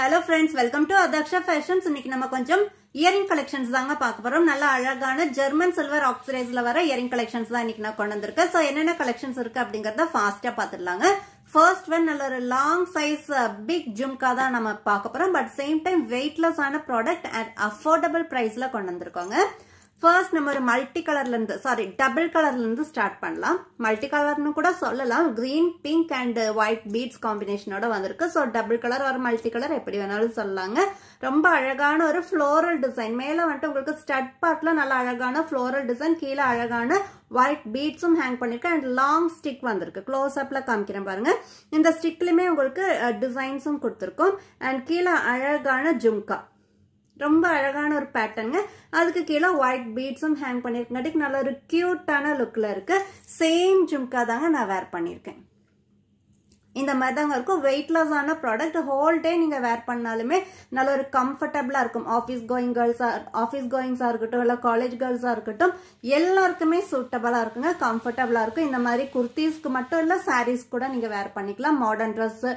Hello friends, welcome to Adaksha Fashions. இன்னைக்கு நம்ம கொஞ்சம் இயரிங் கலெக்ஷன்ஸ் தாங்க பார்க்க போறோம். நல்ல அழகான ஜெர்மன் சில்வர் ஆக்சிடைஸ்ல வர இயரிங் கலெக்ஷன்ஸ் தான் இன்னைக்கு நான் கொண்டு வந்திருக்கேன். சோ என்னென்ன கலெக்ஷன்ஸ் இருக்கு அப்படிங்கறத ஃபாஸ்டா பாத்துடலாங்க. ஃபர்ஸ்ட் ஒன் நல்ல ஒரு லாங் சைஸ் பிக் ஜும்கா தான் நம்ம பார்க்க போறோம். பட் சேம் டைம் வெயிட்லெஸ் ஆன ப்ராடக்ட் அட் அஃபோர்டபிள் பிரைஸ்ல கொண்டு வந்திருக்கோங்க. ஃபர்ஸ்ட் நம்ம ஒரு மல்டி கலர்ல இருந்து டபுள் கலர்ல இருந்து ஸ்டார்ட் பண்ணலாம். மல்டி கலர்னு கூட சொல்லலாம். Green, pink and white beads காம்பினேஷனோட வந்திருக்கு. ஸோ டபுள் கலர் ஒரு மல்டி கலர் எப்படி வேணாலும் சொல்லலாங்க. ரொம்ப அழகான ஒரு ஃப்ளோரல் டிசைன். மேல வந்துட்டு உங்களுக்கு ஸ்டட் பார்ட்ல நல்ல அழகான ஃப்ளோரல் டிசைன், கீழே அழகான ஒயிட் பீட்ஸும் ஹேங் பண்ணிருக்கேன் அண்ட் லாங் ஸ்டிக் வந்திருக்கு. க்ளோஸ் அப்ல காமிக்கிறேன் பாருங்க. இந்த ஸ்டிக்லயுமே உங்களுக்கு டிசைன்ஸும் கொடுத்துருக்கோம் அண்ட் கீழே அழகான ஜும்கா. ரொம்ப அழகான ஒரு பேட்டர்னுங்க. அதுக்கு கீழே ஒயிட் பீட்ஸும் ஹேங் பண்ணிருக்கேன். நல்ல ஒரு கியூட்டான லுக்ல இருக்கு. சேம் ஜும்கா தாங்க நான் வேர் பண்ணிருக்கேன். இந்த மாதிரி தாங்க இருக்கும். வெயிட்லெஸ் ஆன ப்ராடக்ட். ஹோல் டே நீங்க வேர் பண்ணாலுமே நல்ல ஒரு கம்ஃபர்டபுளா இருக்கும். ஆஃபீஸ் கோயிங்ஸா இருக்கட்டும், இல்ல காலேஜ் கேர்ள்ஸா இருக்கட்டும், எல்லாருக்குமே சூட்டபிளா இருக்குங்க. கம்ஃபர்டபுளா இருக்கும். இந்த மாதிரி குர்த்திஸ்க்கு மட்டும் இல்ல, சாரீஸ் கூட நீங்க வேர் பண்ணிக்கலாம். மாடர்ன் ட்ரெஸ்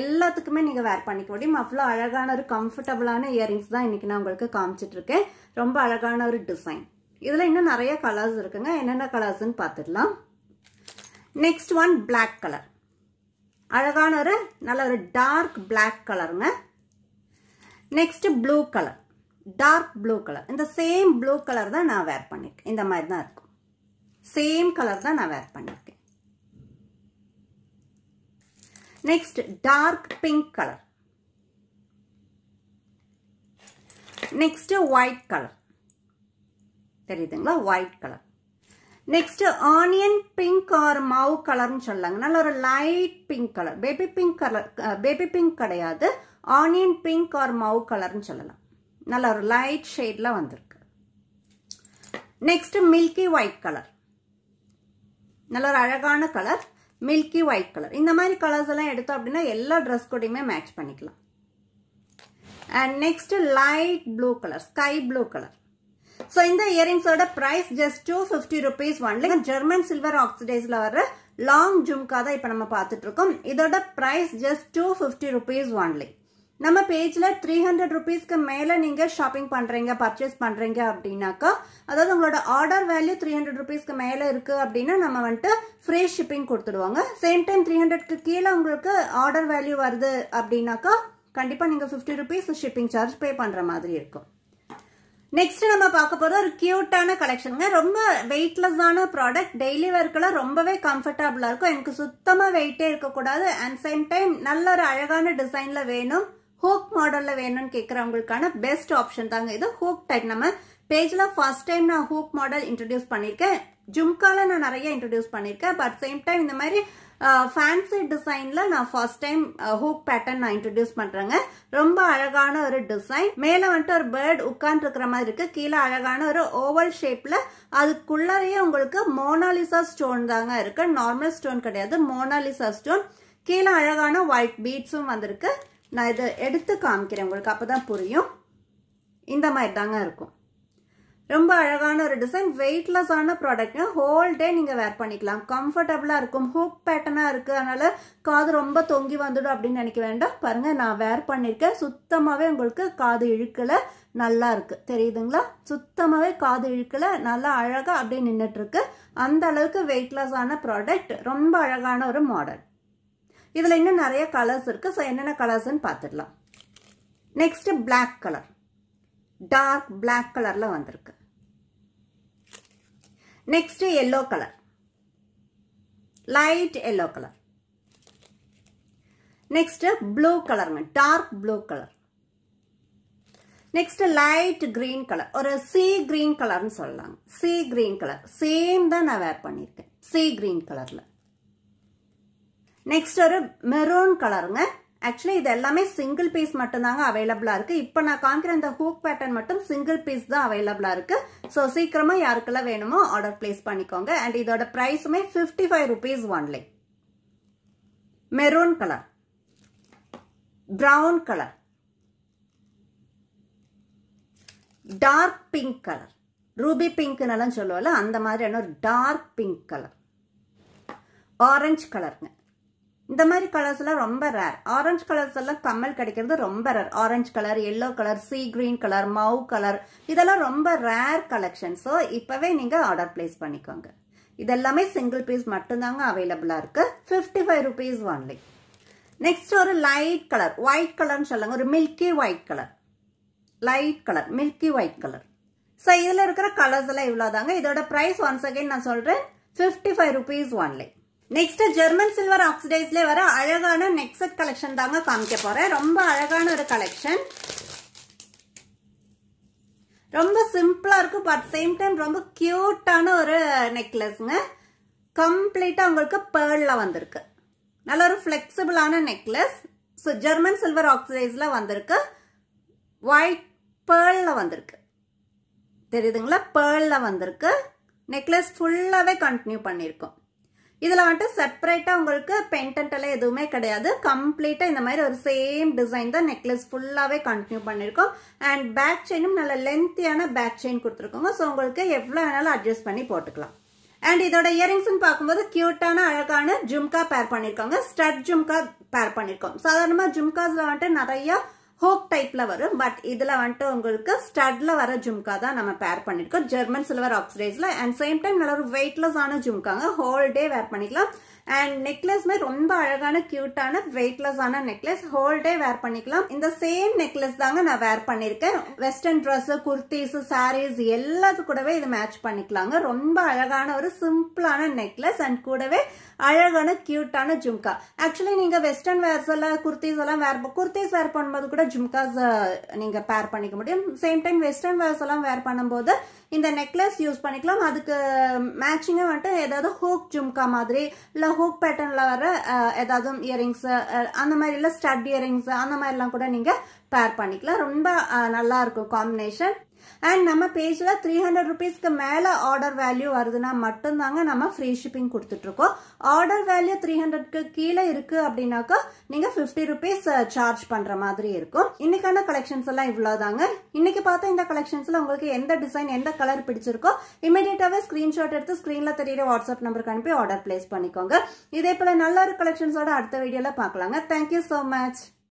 எல்லாத்துக்குமே நீங்க வேர் பண்ணிக்க முடியும். அவ்வளவு அழகான ஒரு கம்ஃபர்டபுளான இயரிங்ஸ் தான் இன்னைக்கு நான் உங்களுக்கு காமிச்சிட்டு இருக்கேன். ரொம்ப அழகான ஒரு டிசைன். இதுல இன்னும் நிறைய கலர்ஸ் இருக்குங்க. என்னென்ன கலர்ஸ்ன்னு பாத்துடலாம். Next one black colour. அழகான ஒரு நல்ல ஒரு டார்க் பிளாக் கலருங்க. Next blue colour, dark blue colour. இந்த சேம் ப்ளூ கலர் தான் நான் வேர் பண்ணிருக்கேன். இந்த மாதிரி தான் இருக்கும். சேம் கலர் தான் நான் வேர் பண்ணிருக்கேன். Next dark pink colour. Next white colour. தெரியுதுங்களா? White colour. Next onion pink or mauve கலர்னு சொல்லாங்க. நல்ல ஒரு light pink colour. Baby pink colour, baby pink கிடையாது, ஆனியன் பிங்க் ஆர் மவு கலர்னு சொல்லலாம். நல்ல ஒரு லைட் ஷேட்ல வந்திருக்கு. Next milky white colour. நல்ல ஒரு அழகான கலர், மில்கி ஒயிட் கலர். இந்த மாதிரி கலர்ஸ் எல்லாம் எடுத்தோம் அப்படின்னா எல்லா ட்ரெஸ் கூடயுமே மேட்ச் பண்ணிக்கலாம். And next light blue colour, sky blue colour. So இந்த இயரிங்ஸ் ஓட price just 250 rupees only. German silver ஆக்சிடைஸ்ல வர லாங் ஜும்கா தான் இப்ப நம்ம பார்த்துட்டு இருக்கோம். இதோட பிரைஸ் ஜஸ்ட் 250 rupees ஒன்லி. நம்ம பேஜ்ல 300 rupeesக்கு மேல நீங்க ஷாப்பிங் பண்றீங்க, பர்ச்சேஸ் பண்றீங்க அப்படின்னாக்கா, அதாவது உங்களோட ஆர்டர் வேல்யூ 300 rupeesக்கு மேல இருக்கு அப்படின்னா நம்ம வந்துட்டு ஃப்ரீ ஷிப்பிங் கொடுத்துடுவாங்க. சேம் டைம் 300க்கு கீழே உங்களுக்கு ஆர்டர் வேல்யூ வருது அப்படின்னாக்கா கண்டிப்பா நீங்க 50 rupees ஷிப்பிங் சார்ஜ் பே பண்ற மாதிரி இருக்கும். நெக்ஸ்ட் நம்ம பார்க்க போறது ஒரு கியூட்டான கலெக்ஷனுங்க. ரொம்ப வெயிட்லெஸ்ஸான ப்ராடக்ட். டெய்லி வேர்க்கெல்லாம் ரொம்பவே கம்ஃபர்டபுளா இருக்கும். எனக்கு சுத்தமா வெயிட்டே இருக்கக்கூடாது அண்ட் சேம் டைம் நல்ல ஒரு அழகான டிசைன்ல வேணும், ஹூக் மாடல்ல வேணும்னு கேட்கறவங்களுக்கான பெஸ்ட் ஆப்ஷன் தாங்க இது. Hook type. நம்ம பேஜ்ல ஃபர்ஸ்ட் டைம் நான் ஹூக் மாடல் இன்ட்ரடியூஸ் பண்ணிருக்கேன். ஜும்கால நான் நிறைய இன்ட்ரடியூஸ் பண்ணிருக்கேன். பட் சேம் டைம் இந்த மாதிரி ஃபேன்சி டிசைன்ல நான் ஃபர்ஸ்ட் டைம் ஹூக் பேட்டர்ன் நான் இன்ட்ரடியூஸ் பண்றேங்க. ரொம்ப அழகான ஒரு டிசைன். மேல வந்துட்டு ஒரு பேர்ட் உட்கார்ந்து இருக்கிற மாதிரி இருக்கு. கீழே அழகான ஒரு ஓவல் ஷேப்ல, அதுக்குள்ளேயே உங்களுக்கு மோனாலிசா ஸ்டோன் தாங்க இருக்கு. நார்மல் ஸ்டோன் கிடையாது, மோனாலிசா ஸ்டோன். கீழே அழகான ஒயிட் பீட்ஸும் வந்திருக்கு. நான் இதை எடுத்து காமிக்கிறேன் உங்களுக்கு, அப்பதான் புரியும். இந்த மாதிரி தாங்க இருக்கும். ரொம்ப அழகான ஒரு டிசைன். வெயிட்லெஸ் ஆன ப்ராடக்ட். ஹோல் டே நீங்க வேர் பண்ணிக்கலாம். கம்ஃபர்டபுளா இருக்கும். ஹூக் பேட்டர்னா இருக்கு, அதனால காது ரொம்ப தொங்கி வந்துடும் அப்படின்னு நினைக்க வேண்டாம். பாருங்க, நான் வேர் பண்ணிருக்கேன். சுத்தமாவே உங்களுக்கு காது இழுக்கல, நல்லா இருக்கு. தெரியுதுங்களா? சுத்தமாவே காது இழுக்கல, நல்லா அழகா அப்படியே நின்றுட்டு இருக்கு. அந்த அளவுக்கு வெயிட்லெஸ் ஆன ப்ராடக்ட். ரொம்ப அழகான ஒரு மாடல். இதுல இன்னும் நிறைய கலர்ஸ் இருக்கு. ஸோ என்னென்ன கலர்ஸ்ன்னு பார்த்துடலாம். Next black colour, dark black கலர்ல வந்திருக்கு. Next yellow colour, light yellow colour. Next blue கலருங்க, dark blue colour. Next light green colour, ஒரு சி கிரீன் கலர்னு சொல்லலாம். சி கிரீன் கலர் சேம் தான் நான் வேர் பண்ணிருக்கேன், சி கிரீன் கலர்ல. நெக்ஸ்ட் ஒரு மெரூன் கலருங்க. ஆக்சுவலி இது எல்லாமே சிங்கிள் பீஸ் மட்டும் தாங்க அவைலபிளா இருக்கு. இப்ப நான் காமிக்கிற இந்த ஹூக் பேட்டர்ன் மட்டும் சிங்கிள் பீஸ் தான் அவைலபிளா இருக்கு. சோ சீக்கிரமா யாருக்கெல்லாம் வேணுமோ ஆர்டர் பிளேஸ் பண்ணிக்கோங்க. அண்ட் இதோட பிரைஸுமே 55 rupees only. Maroon colour, brown colour, dark pink colour, ruby pink எல்லாம் சொல்லுவோம்ல அந்த மாதிரியான ஒரு டார்க் பிங்க் கலர், ஆரஞ்சு கலருங்க. இந்த மாதிரி கலர்ஸ் எல்லாம் ரொம்ப ரேர். ஆரஞ்சு கலர்ஸ் எல்லாம் கம்மல் கிடைக்கிறது ரொம்ப rare. Orange colour, yellow colour, sea green colour, mauve colour, இதெல்லாம் ரொம்ப ரேர் கலெக்ஷன். ஸோ இப்பவே நீங்க ஆர்டர் பிளேஸ் பண்ணிக்கோங்க. இதெல்லாமே சிங்கிள் பீஸ் மட்டும்தாங்க அவைலபிளா இருக்கு. 55 rupees ஒன்லி. நெக்ஸ்ட் ஒரு லைட் கலர், ஒயிட் கலர்னு சொல்லுங்க. ஒரு milky white colour, light colour, milky white colour. So இதுல இருக்கிற கலர்ஸ் எல்லாம் இவ்வளவுதாங்க. இதோட பிரைஸ் ஒன்ஸ் அகைன் நான் சொல்றேன், 55 rupees only. Next German silver ஆக்சிடைஸ்ல வர அழகான நெக் செட் கலெக்ஷன் தாங்க காமிக்க போறேன். ரொம்ப அழகான ஒரு கலெக்ஷன், ரொம்ப சிம்பிளா இருக்கு, பட் சேம் டைம் ரொம்ப கியூட்டான ஒரு நெக்லஸ்ங்க. கம்ப்ளீட்டா உங்களுக்கு பேர்ல வந்திருக்கு. நல்ல ஒரு பிளெக்சிபிளான நெக்லஸ். ஸோ ஜெர்மன் சில்வர் ஆக்சிடைஸ்ல வந்திருக்கு. ஒயிட் பேர்ல வந்திருக்கு, தெரியுதுங்களா? பேர்ல வந்திருக்கு. நெக்லஸ் ஃபுல்லாவே கண்டினியூ பண்ணிருக்கோம். இதுல வந்துட்டு செப்பரேட்டா உங்களுக்கு பெண்டன்ட் எல்லாம் எதுவுமே கிடையாது. கம்ப்ளீட்டா இந்த மாதிரி ஒரு சேம் டிசைன் தான் நெக்லஸ் ஃபுல்லாவே கண்டினியூ பண்ணிருக்கோம். அண்ட் பேக் செயினும் நல்ல லென்த்தியான பேக் செயின் கொடுத்துருக்கோங்க. ஸோ உங்களுக்கு எவ்வளவு வேணாலும் அட்ஜஸ்ட் பண்ணி போட்டுக்கலாம். அண்ட் இதோட இயரிங்ஸ் பார்க்கும்போது கியூட்டான அழகான ஜும்கா பேர் பண்ணிருக்காங்க. ஸ்டட் ஜும்கா பேர் பண்ணிருக்கோம். சாதாரணமா ஜும்காஸ்ல வந்துட்டு நிறைய ஹோக் டைப்ல வரும், பட் இதுல வந்துட்டு உங்களுக்கு ஸ்டட்ல வர ஜும்கா தான் நம்ம பேர் பண்ணிருக்கோம். ஜெர்மன் சில்வர் ஆக்சிடைஸ்ல. அண்ட் சேம் டைம் நல்ல ஒரு வெயிட்லெஸ் ஆன ஜும்காங்க. ஹோல் டே வேர் பண்ணிக்கலாம். அண்ட் நெக்லஸ்மே ரொம்ப அழகான கியூட்டான வெயிட்லெஸ் ஆன நெக்லஸ். ஹோல் டே வேர் பண்ணிக்கலாம். இந்த சேம் நெக்லஸ் தாங்க நான் வேர் பண்ணிருக்கேன். வெஸ்டர்ன் ட்ரெஸ், குர்த்திஸ், சாரீஸ் எல்லாத்து கூடவே இது மேட்ச் பண்ணிக்கலாங்க. ரொம்ப அழகான ஒரு சிம்பிளான நெக்லஸ் அண்ட் கூடவே அழகான கியூட்டான ஜும்கா. ஆக்சுவலி நீங்க வெஸ்டர்ன் வேர்ஸ் எல்லாம் குர்த்திஸ் எல்லாம் குர்த்திஸ் வேர் பண்ணும்போது கூட ஜும்காஸ் நீங்க பேர் பண்ணிக்க முடியும். சேம் டைம் வெஸ்டர்ன் வேர்ஸ் எல்லாம் வேர் பண்ணும்போது இந்த நெக்லஸ் யூஸ் பண்ணிக்கலாம். அதுக்கு மேட்சிங்கா வந்துட்டு ஏதாவது ஹூக் ஜும்கா மாதிரி இல்ல ஹூக் பேட்டர்ன்ல வர ஏதாவது இயரிங்ஸ் அந்த மாதிரி இல்ல ஸ்டட் இயரிங்ஸ் அந்த மாதிரி எல்லாம் கூட நீங்க பேர் பண்ணிக்கலாம். ரொம்ப நல்லா இருக்கும் காம்பினேஷன். அண்ட் நம்ம பேஜ்ல 300 rupeesக்கு மேல ஆர்டர் வேல்யூ வருதுன்னா மட்டும்தாங்க நம்ம ஃப்ரீ ஷிப்பிங் கொடுத்துட்டு இருக்கோம். ஆர்டர் வேல்யூ 300க்கு கீழே இருக்கு அப்படின்னாக்கா நீங்க 50 rupees சார்ஜ் பண்ற மாதிரி இருக்கும். இன்னைக்கான கலெக்ஷன்ஸ் எல்லாம் இவ்வளவுதாங்க. இன்னைக்கு பார்த்த இந்த கலெக்ஷன்ஸ்ல உங்களுக்கு எந்த டிசைன் எந்த கலர் பிடிச்சிருக்கோ இமீடியட்டாவே ஸ்கிரீன்ஷாட் எடுத்து ஸ்கிரீன்ல தெரியுற வாட்ஸ்அப் நம்பருக்கு அனுப்பி ஆர்டர் பிளேஸ் பண்ணிக்கோங்க. இதே போல நல்ல ஒரு கலெக்ஷன்ஸோட அடுத்த வீடியோல பார்க்கலாங்க. Thank you so much.